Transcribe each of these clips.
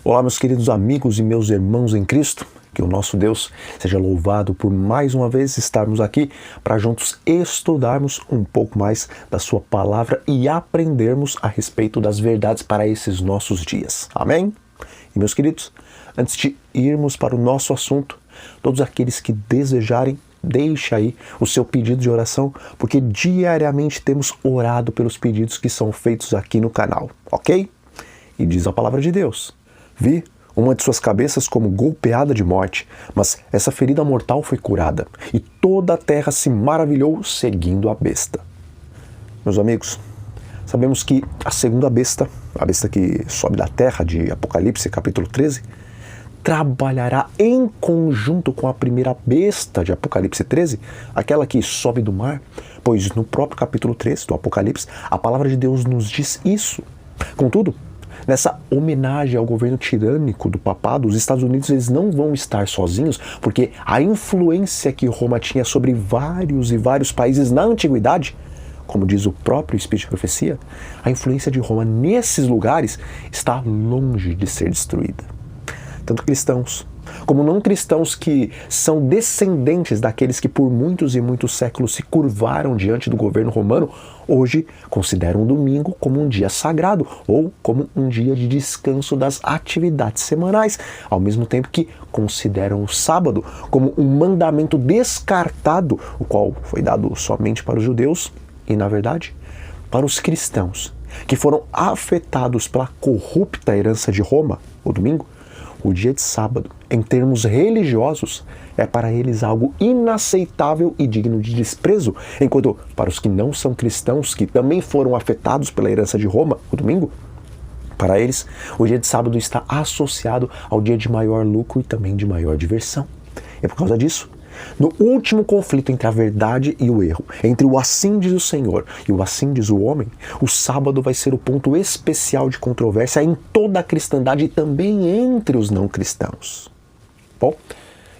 Olá, meus queridos amigos e meus irmãos em Cristo, que o nosso Deus seja louvado por mais uma vez estarmos aqui para juntos estudarmos um pouco mais da sua palavra e aprendermos a respeito das verdades para esses nossos dias. Amém? E meus queridos, antes de irmos para o nosso assunto, todos aqueles que desejarem, deixe aí o seu pedido de oração, porque diariamente temos orado pelos pedidos que são feitos aqui no canal, ok? E diz a palavra de Deus: vi uma de suas cabeças como golpeada de morte, mas essa ferida mortal foi curada, e toda a terra se maravilhou seguindo a besta. Meus amigos, sabemos que a segunda besta, a besta que sobe da terra, de Apocalipse capítulo 13, trabalhará em conjunto com a primeira besta de Apocalipse 13, aquela que sobe do mar, pois no próprio capítulo 13 do Apocalipse, a palavra de Deus nos diz isso. Contudo, nessa homenagem ao governo tirânico do papado, os Estados Unidos eles não vão estar sozinhos, porque a influência que Roma tinha sobre vários e vários países na antiguidade, como diz o próprio Espírito de Profecia, a influência de Roma nesses lugares está longe de ser destruída. Tanto cristãos como não cristãos que são descendentes daqueles que por muitos e muitos séculos se curvaram diante do governo romano, hoje consideram o domingo como um dia sagrado ou como um dia de descanso das atividades semanais, ao mesmo tempo que consideram o sábado como um mandamento descartado, o qual foi dado somente para os judeus e, na verdade, para os cristãos, que foram afetados pela corrupta herança de Roma, o domingo. O dia de sábado, em termos religiosos, é para eles algo inaceitável e digno de desprezo, enquanto para os que não são cristãos, que também foram afetados pela herança de Roma, o domingo, para eles, o dia de sábado está associado ao dia de maior lucro e também de maior diversão. E por causa disso, no último conflito entre a verdade e o erro, entre o assim diz o Senhor e o assim diz o homem, o sábado vai ser o ponto especial de controvérsia em toda a cristandade e também entre os não cristãos. Bom,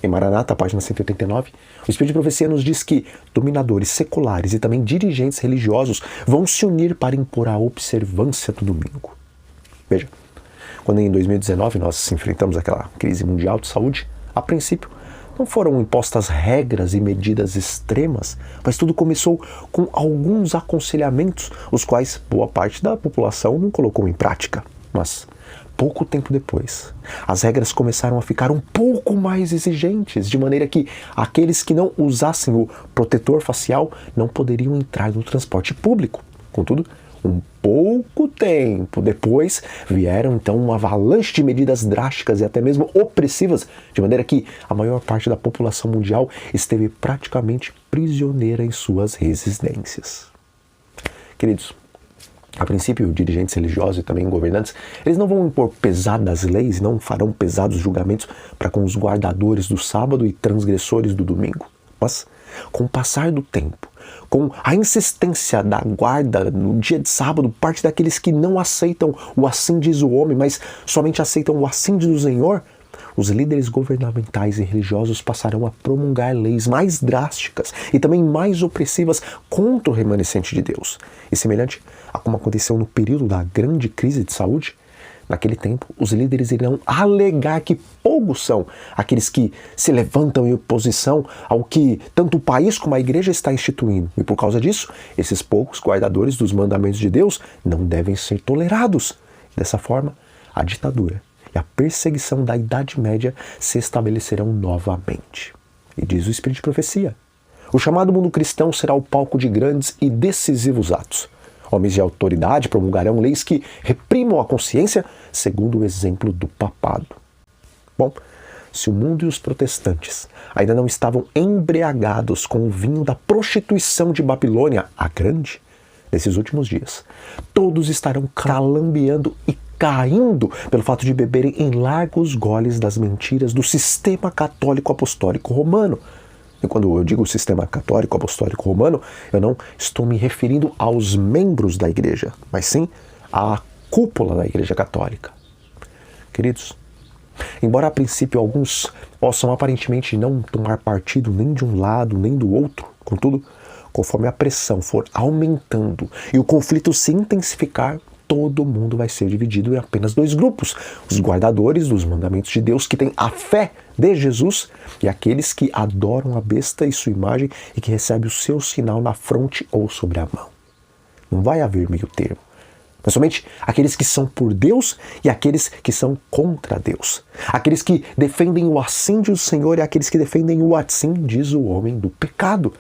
em Maranata, página 189, o Espírito de Profecia nos diz que dominadores seculares e também dirigentes religiosos vão se unir para impor a observância do domingo. Veja, quando em 2019 nós enfrentamos aquela crise mundial de saúde, a princípio, não foram impostas regras e medidas extremas, mas tudo começou com alguns aconselhamentos, os quais boa parte da população não colocou em prática. Mas, pouco tempo depois, as regras começaram a ficar um pouco mais exigentes, de maneira que aqueles que não usassem o protetor facial não poderiam entrar no transporte público. Contudo, um pouco tempo depois, vieram então uma avalanche de medidas drásticas e até mesmo opressivas, de maneira que a maior parte da população mundial esteve praticamente prisioneira em suas residências. Queridos, a princípio, dirigentes religiosos e também governantes, eles não vão impor pesadas leis, não farão pesados julgamentos para com os guardadores do sábado e transgressores do domingo. Mas, com o passar do tempo, com a insistência da guarda no dia de sábado, parte daqueles que não aceitam o assim diz o homem, mas somente aceitam o assim diz o Senhor, os líderes governamentais e religiosos passarão a promulgar leis mais drásticas e também mais opressivas contra o remanescente de Deus. E semelhante a como aconteceu no período da grande crise de saúde, naquele tempo, os líderes irão alegar que poucos são aqueles que se levantam em oposição ao que tanto o país como a igreja está instituindo. E por causa disso, esses poucos guardadores dos mandamentos de Deus não devem ser tolerados. Dessa forma, a ditadura e a perseguição da Idade Média se estabelecerão novamente. E diz o Espírito de Profecia: o chamado mundo cristão será o palco de grandes e decisivos atos. Homens de autoridade promulgarão leis que reprimam a consciência, segundo o exemplo do papado. Bom, se o mundo e os protestantes ainda não estavam embriagados com o vinho da prostituição de Babilônia, a Grande, nesses últimos dias, todos estarão calambeando e caindo pelo fato de beberem em largos goles das mentiras do sistema católico apostólico romano. E quando eu digo sistema católico apostólico romano, eu não estou me referindo aos membros da igreja, mas sim à cúpula da igreja católica. Queridos, embora a princípio alguns possam aparentemente não tomar partido nem de um lado nem do outro, contudo, conforme a pressão for aumentando e o conflito se intensificar, todo mundo vai ser dividido em apenas dois grupos: os guardadores dos mandamentos de Deus, que têm a fé de Jesus, e aqueles que adoram a besta e sua imagem e que recebem o seu sinal na fronte ou sobre a mão. Não vai haver meio termo. Mas somente aqueles que são por Deus e aqueles que são contra Deus. Aqueles que defendem o assim diz o Senhor e aqueles que defendem o assim diz o homem do pecado.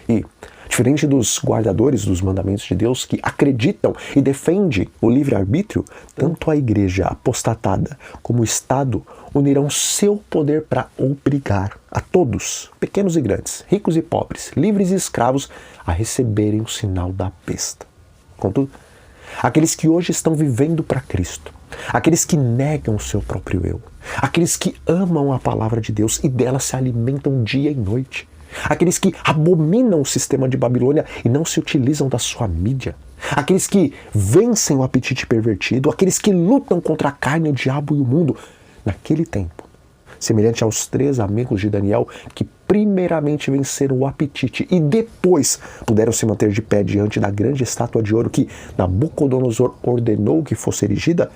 E, diferente dos guardadores dos mandamentos de Deus que acreditam e defendem o livre-arbítrio, tanto a igreja apostatada como o Estado unirão seu poder para obrigar a todos, pequenos e grandes, ricos e pobres, livres e escravos, a receberem o sinal da besta. Contudo, aqueles que hoje estão vivendo para Cristo, aqueles que negam o seu próprio eu, aqueles que amam a palavra de Deus e dela se alimentam dia e noite, aqueles que abominam o sistema de Babilônia e não se utilizam da sua mídia, aqueles que vencem o apetite pervertido, aqueles que lutam contra a carne, o diabo e o mundo, naquele tempo, semelhante aos 3 amigos de Daniel que primeiramente venceram o apetite e depois puderam se manter de pé diante da grande estátua de ouro que Nabucodonosor ordenou que fosse erigida,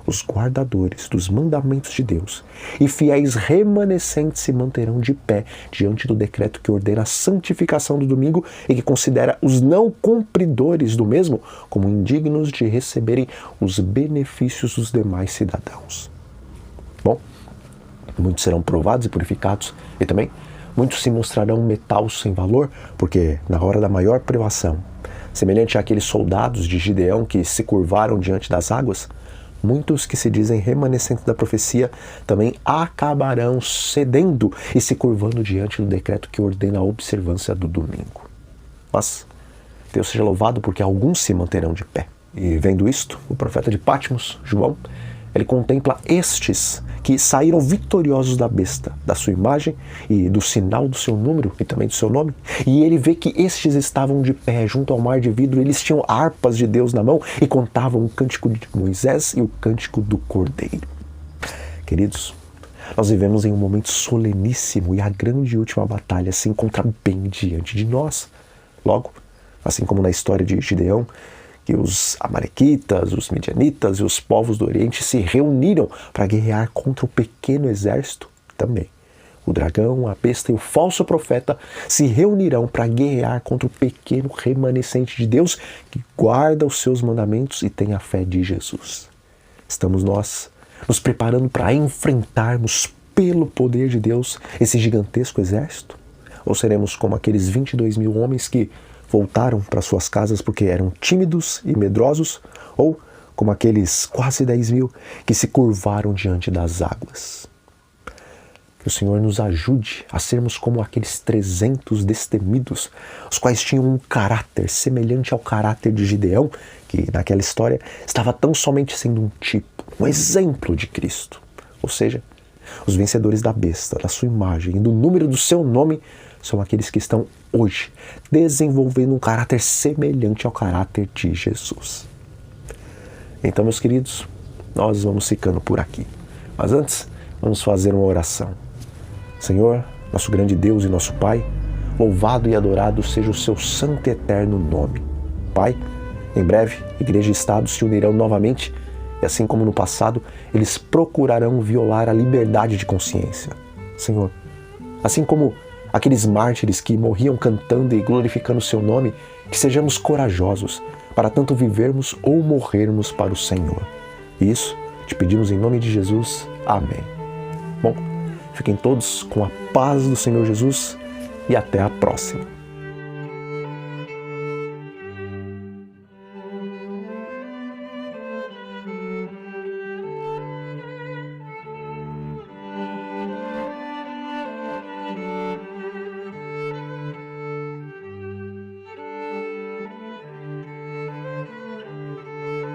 os guardadores dos mandamentos de Deus e fiéis remanescentes se manterão de pé diante do decreto que ordena a santificação do domingo e que considera os não cumpridores do mesmo como indignos de receberem os benefícios dos demais cidadãos. Bom, muitos serão provados e purificados, e também muitos se mostrarão metal sem valor, porque na hora da maior privação, semelhante àqueles soldados de Gideão que se curvaram diante das águas, muitos que se dizem remanescentes da profecia também acabarão cedendo e se curvando diante do decreto que ordena a observância do domingo. Mas Deus seja louvado porque alguns se manterão de pé. E vendo isto, o profeta de Patmos, João, ele contempla estes que saíram vitoriosos da besta, da sua imagem e do sinal do seu número e também do seu nome. E ele vê que estes estavam de pé junto ao mar de vidro, eles tinham harpas de Deus na mão e contavam o cântico de Moisés e o cântico do Cordeiro. Queridos, nós vivemos em um momento soleníssimo e a grande e última batalha se encontra bem diante de nós. Logo, assim como na história de Gideão, que os amalequitas, os midianitas e os povos do Oriente se reuniram para guerrear contra o pequeno exército também. O dragão, a besta e o falso profeta se reunirão para guerrear contra o pequeno remanescente de Deus que guarda os seus mandamentos e tem a fé de Jesus. Estamos nós nos preparando para enfrentarmos pelo poder de Deus esse gigantesco exército? Ou seremos como aqueles 22 mil homens que voltaram para suas casas porque eram tímidos e medrosos, ou como aqueles quase 10 mil que se curvaram diante das águas? Que o Senhor nos ajude a sermos como aqueles 300 destemidos, os quais tinham um caráter semelhante ao caráter de Gideão, que naquela história estava tão somente sendo um tipo, um exemplo de Cristo. Ou seja, os vencedores da besta, da sua imagem e do número do seu nome são aqueles que estão hoje desenvolvendo um caráter semelhante ao caráter de Jesus. Então, meus queridos, nós vamos ficando por aqui. Mas antes, vamos fazer uma oração. Senhor, nosso grande Deus e nosso Pai, louvado e adorado seja o seu santo e eterno nome. Pai, em breve, Igreja e Estado se unirão novamente e assim como no passado, eles procurarão violar a liberdade de consciência. Senhor, assim como aqueles mártires que morriam cantando e glorificando o seu nome, que sejamos corajosos para tanto vivermos ou morrermos para o Senhor. E isso te pedimos em nome de Jesus. Amém. Bom, fiquem todos com a paz do Senhor Jesus e até a próxima.